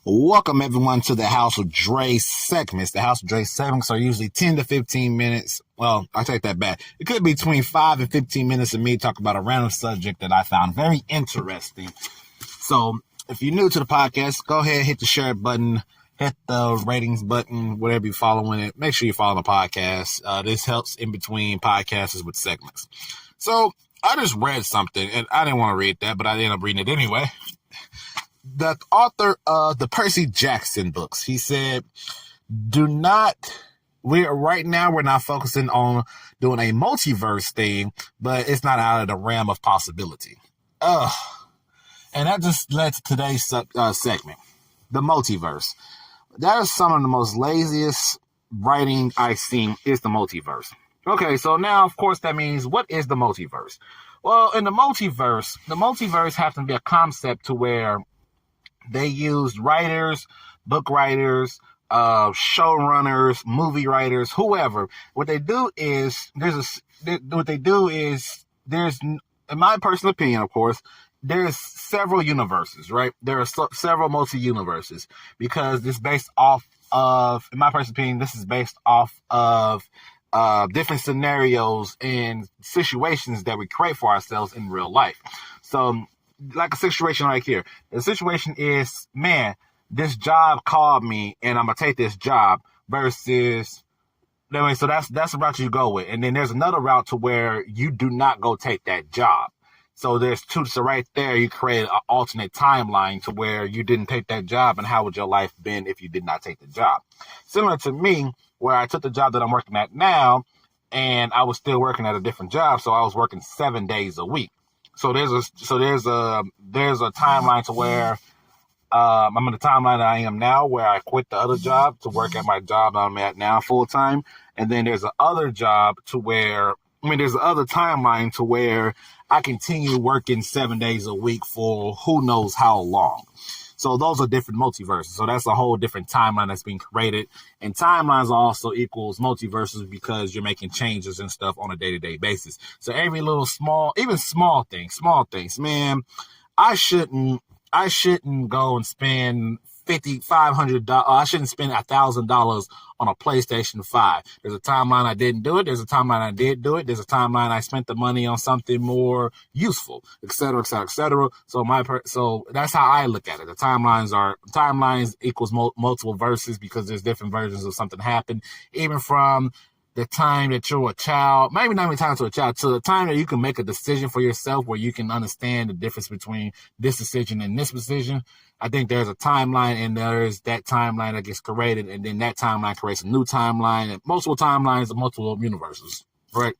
Welcome everyone to the House of Dre segments. The House of Dre segments are usually 10 to 15 minutes. Well, I take that back. It could be between 5 and 15 minutes of me talking about a random subject that I found very interesting. So if you're new to the podcast, go ahead, hit the share button, hit the ratings button, whatever you're following it. Make sure you follow the podcast. This helps in between podcasts with segments. So I just read something, and I didn't want to read that, but I ended up reading it anyway. The author of the Percy Jackson books, he said, we're not focusing on doing a multiverse thing, but it's not out of the realm of possibility. And that just led to today's segment, the multiverse. That is some of the most laziest writing I've seen is the multiverse. Okay, so now, of course, that means, what is the multiverse? Well, in the multiverse has to be a concept to where they used writers, book writers, showrunners, movie writers, whoever. What they do is, in my personal opinion, of course, there's several universes, right? There are several multi-universes because it's based off of, in my personal opinion, this is based off of different scenarios and situations that we create for ourselves in real life. So, like a situation right here. The situation is, man, this job called me and I'm going to take this job versus, so that's the route you go with. And then there's another route to where you do not go take that job. So there's two. So right there, you create an alternate timeline to where you didn't take that job, and how would your life been if you did not take the job? Similar to me, where I took the job that I'm working at now, and I was still working at a different job, so I was working 7 days a week. So there's a timeline to where I'm in the timeline that I am now, where I quit the other job to work at my job I'm at now full time, and then there's another job to where there's another timeline to where I continue working 7 days a week for who knows how long. So those are different multiverses. So that's a whole different timeline that's being created. And timelines also equals multiverses because you're making changes and stuff on a day-to-day basis. So every little small things, man, I shouldn't go and spend $500. I shouldn't spend $1,000 on a PlayStation 5. There's a timeline I didn't do it. There's a timeline I did do it. There's a timeline I spent the money on something more useful, et cetera, et cetera, et cetera. So that's how I look at it. The timelines equals multiple verses because there's different versions of something happen, even from the time that you're a child, maybe not even time to a child, to the time that you can make a decision for yourself where you can understand the difference between this decision and this decision. I think there's a timeline, and there's that timeline that gets created, and then that timeline creates a new timeline, and multiple timelines of multiple universes, right?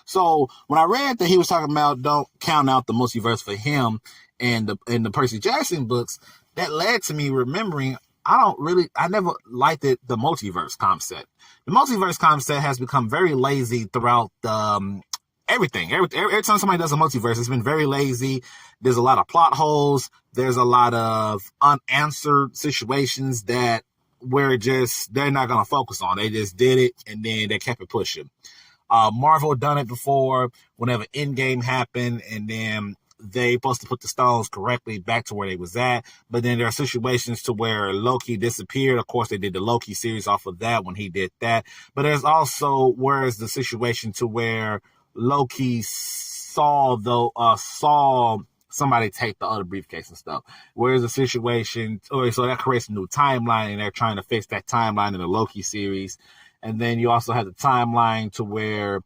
So when I read that he was talking about don't count out the multiverse for him and the Percy Jackson books, that led to me remembering I never liked the multiverse concept. The multiverse concept has become very lazy throughout everything. Every time somebody does a multiverse, it's been very lazy. There's a lot of plot holes. There's a lot of unanswered situations where they're not going to focus on. They just did it, and then they kept it pushing. Marvel done it before whenever Endgame happened, and then they supposed to put the stones correctly back to where they was at. But then there are situations to where Loki disappeared. Of course, they did the Loki series off of that when he did that. But there's also the situation to where Loki saw somebody take the other briefcase and stuff. Whereas the situation, so that creates a new timeline, and they're trying to fix that timeline in the Loki series. And then you also have the timeline to where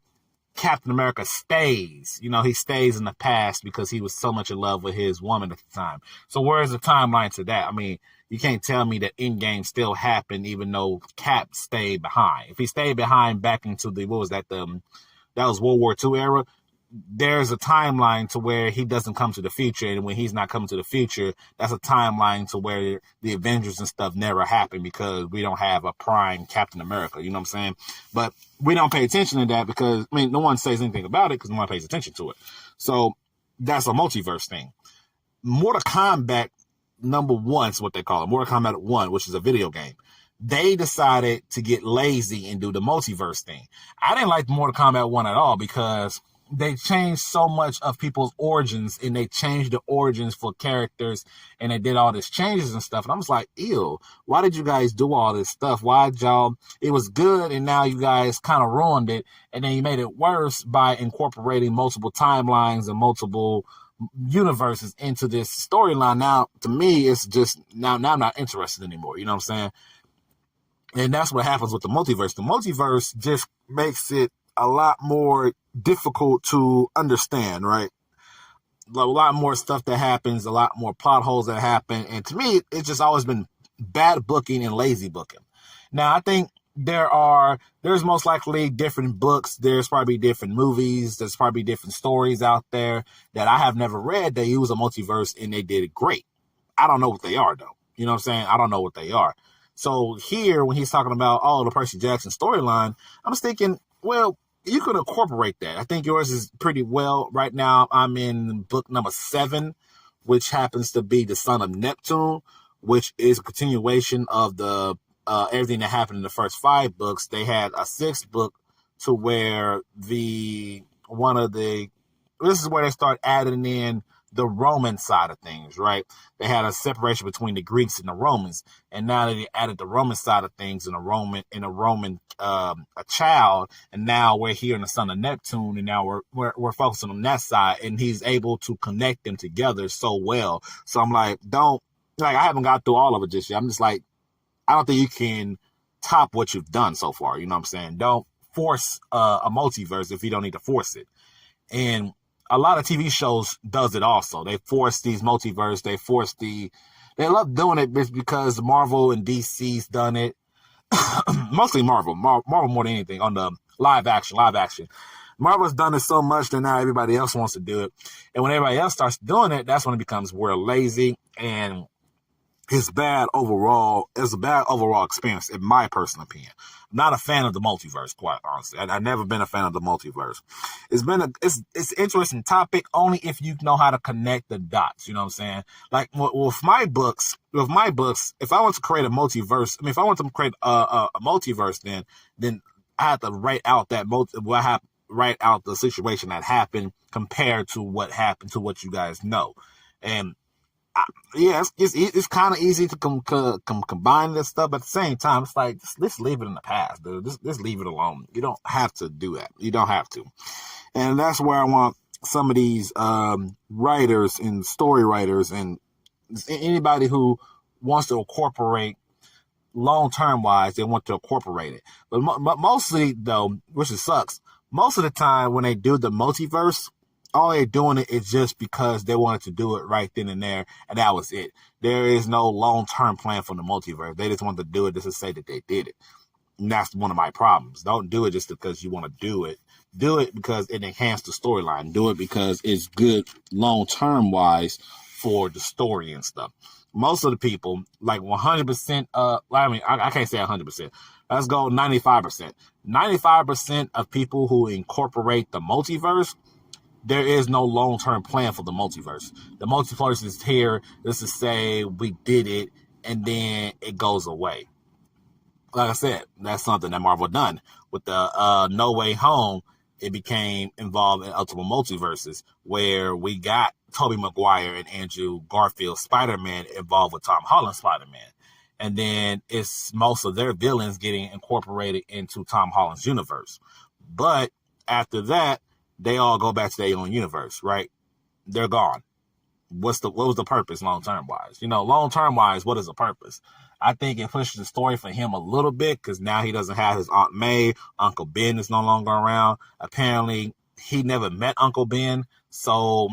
Captain America stays. He stays in the past because he was so much in love with his woman at the time. So where's the timeline to that? I mean, you can't tell me that Endgame still happened even though Cap stayed behind. If he stayed behind back into that was World War II era, there's a timeline to where he doesn't come to the future, and when he's not coming to the future, that's a timeline to where the Avengers and stuff never happened because we don't have a prime Captain America, you know what I'm saying? But we don't pay attention to that because, no one says anything about it because no one pays attention to it. So that's a multiverse thing. Mortal Kombat #1 is what they call it, Mortal Kombat 1, which is a video game. They decided to get lazy and do the multiverse thing. I didn't like Mortal Kombat 1 at all because they changed so much of people's origins, and they changed the origins for characters, and they did all these changes and stuff. And I'm just like, ew, why did you guys do all this stuff? Why did y'all, it was good, and now you guys kind of ruined it, and then you made it worse by incorporating multiple timelines and multiple universes into this storyline. Now, to me, it's just, now I'm not interested anymore. You know what I'm saying? And that's what happens with the multiverse. The multiverse just makes it a lot more difficult to understand, right? A lot more stuff that happens, a lot more plot holes that happen. And to me, it's just always been bad booking and lazy booking. Now, I think there's most likely different books. There's probably different movies. There's probably different stories out there that I have never read that use a multiverse and they did it great. I don't know what they are, though. You know what I'm saying? I don't know what they are. So here, when he's talking about, the Percy Jackson storyline, I'm just thinking, well, you could incorporate that. I think yours is pretty well. Right now, I'm in book number 7, which happens to be the Son of Neptune, which is a continuation of the everything that happened in the first 5 books. They had a 6th book to where this is where they start adding in the Roman side of things, right? They had a separation between the Greeks and the Romans, and now they added the Roman side of things in a Roman a child, and now we're here in the Son of Neptune, and now we're focusing on that side, and he's able to connect them together so well. So I'm like, I haven't got through all of it just yet. I'm just like, I don't think you can top what you've done so far. You know what I'm saying? Don't force a multiverse if you don't need to force it. And a lot of TV shows does it also. They force these multiverse. They love doing it because Marvel and DC's done it. Mostly Marvel more than anything on the live action. Marvel's done it so much that now everybody else wants to do it. And when everybody else starts doing it, that's when it becomes real lazy, and it's bad overall. It's a bad overall experience, in my personal opinion. I'm not a fan of the multiverse, quite honestly. I've never been a fan of the multiverse. It's an interesting topic only if you know how to connect the dots. You know what I'm saying? Like with my books, if I want to create a multiverse, if I want to create a multiverse, then I have to write out write out the situation that happened compared to what happened to what you guys know, and it's kind of easy to combine this stuff, but at the same time, it's like, let's leave it in the past, dude. Just leave it alone. You don't have to do that. You don't have to. And that's where I want some of these writers and story writers and anybody who wants to incorporate long-term wise, they want to incorporate it. But mostly, though, which it sucks, most of the time when they do the multiverse, all they're doing it is just because they wanted to do it right then and there, and that was it. There is no long-term plan for the multiverse. They just wanted to do it just to say that they did it. And that's one of my problems. Don't do it just because you want to do it. Do it because it enhanced the storyline. Do it because it's good long-term wise for the story and stuff. Most of the people, like 100%, I can't say 100%. Let's go 95%. 95% of people who incorporate the multiverse, there is no long-term plan for the multiverse. The multiverse is here just to say we did it, and then it goes away. Like I said, that's something that Marvel done. With the No Way Home, it became involved in Ultimate Multiverses, where we got Tobey Maguire and Andrew Garfield Spider-Man involved with Tom Holland Spider-Man. And then it's most of their villains getting incorporated into Tom Holland's universe. But after that, they all go back to their own universe, right? They're gone. What was the purpose long-term wise? Long-term wise, what is the purpose? I think it pushes the story for him a little bit because now he doesn't have his Aunt May. Uncle Ben is no longer around. Apparently, he never met Uncle Ben. So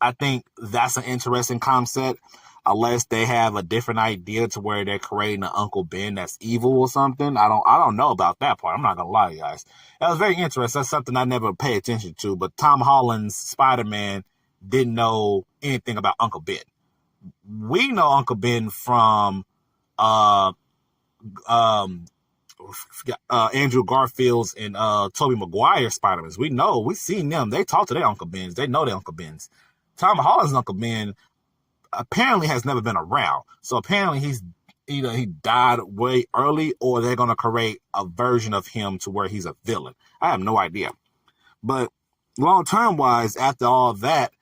I think that's an interesting concept. Unless they have a different idea to where they're creating an Uncle Ben that's evil or something. I don't know about that part. I'm not gonna lie to you guys. That was very interesting. That's something I never pay attention to. But Tom Holland's Spider-Man didn't know anything about Uncle Ben. We know Uncle Ben from Andrew Garfield's and Tobey Maguire Spider-Mans. We've seen them. They talk to their Uncle Bens. They know their Uncle Bens. Tom Holland's Uncle Ben apparently has never been around. So apparently he's either he died way early or they're going to create a version of him to where he's a villain. I have no idea. But long-term wise, after all that,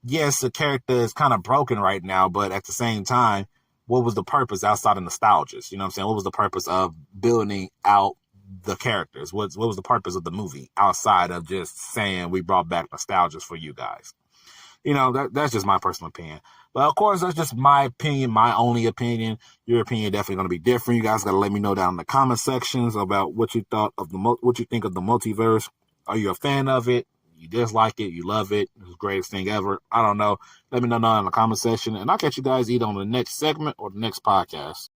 yes, the character is kind of broken right now, but at the same time, what was the purpose outside of nostalgia? You know what I'm saying? What was the purpose of building out the characters? What was the purpose of the movie outside of just saying we brought back nostalgia for you guys? You know, that's just my personal opinion. But of course, that's just my opinion, my only opinion. Your opinion definitely going to be different. You guys got to let me know down in the comment sections about what you thought of what you think of the multiverse. Are you a fan of it? You dislike it? You love it? It's the greatest thing ever? I don't know. Let me know down in the comment section, and I'll catch you guys either on the next segment or the next podcast.